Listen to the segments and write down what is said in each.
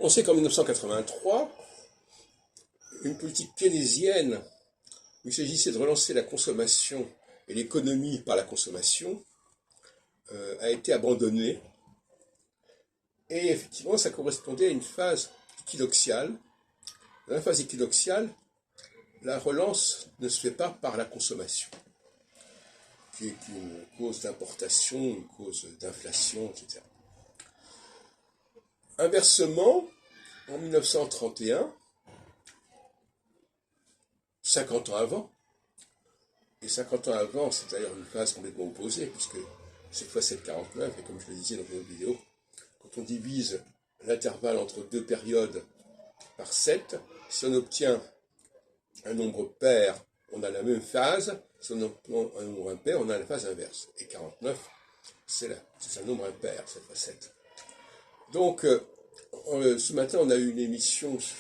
On sait qu'en 1983, une politique keynésienne où il s'agissait de relancer la consommation et l'économie par la consommation a été abandonnée. Et effectivement, ça correspondait à une phase équinoxiale. Dans la phase équinoxiale, la relance ne se fait pas par la consommation, qui est une cause d'importation, une cause d'inflation, etc. Inversement, en 1931, 50 ans avant, et 50 ans avant, c'est d'ailleurs une phase complètement opposée, puisque cette fois c'est 49, et comme je le disais dans une autre vidéo, quand on divise l'intervalle entre deux périodes par 7, si on obtient un nombre pair, on a la même phase, si on obtient un nombre impair, on a la phase inverse. Et 49, c'est un nombre impair, cette fois 7. Donc, ce matin, on a eu une émission sur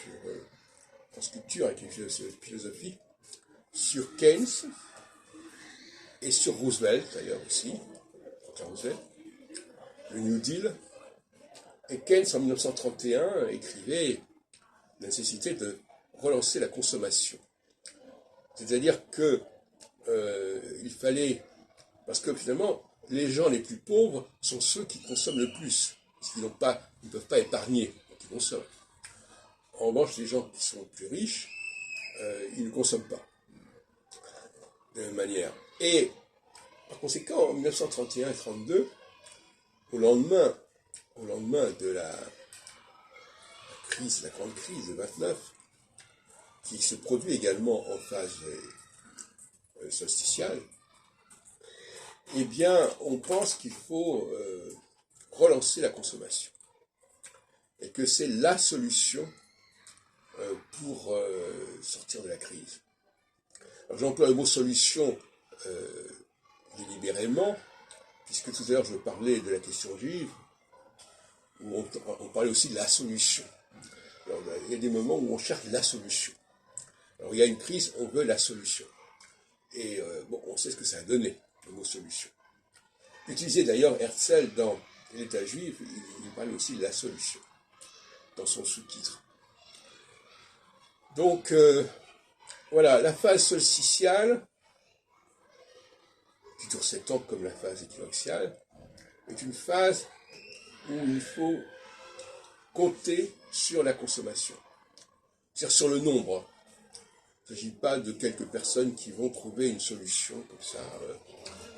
France Culture avec une philosophie sur Keynes et sur Roosevelt d'ailleurs aussi, Roosevelt, le New Deal. Et Keynes en 1931 écrivait la nécessité de relancer la consommation. C'est-à-dire que il fallait, parce que finalement, les gens les plus pauvres sont ceux qui consomment le plus, parce qu'ils ne peuvent pas épargner, donc ils consomment. En revanche, les gens qui sont plus riches, ils ne consomment pas de la même manière. Et par conséquent, en 1931 et 1932, au lendemain de la grande crise de 29, qui se produit également en phase solsticiale, eh bien, on pense qu'il faut relancer la consommation. Et que c'est la solution pour sortir de la crise. J'emploie le mot solution délibérément, puisque tout à l'heure je parlais de la question juive, où on parlait aussi de la solution. Alors, il y a des moments où on cherche la solution. Alors il y a une crise, on veut la solution. Et on sait ce que ça a donné, le mot solution. Utilisé d'ailleurs Herzl dans l'État juif, il parle aussi de la solution, dans son sous-titre. Donc, voilà, la phase solsticiale, qui dure 7 ans comme la phase équinoxiale, est une phase où il faut compter sur la consommation, c'est-à-dire sur le nombre. Il ne s'agit pas de quelques personnes qui vont trouver une solution, comme ça,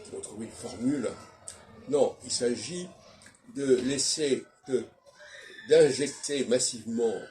qui vont trouver une formule. Non, il s'agit de d'injecter massivement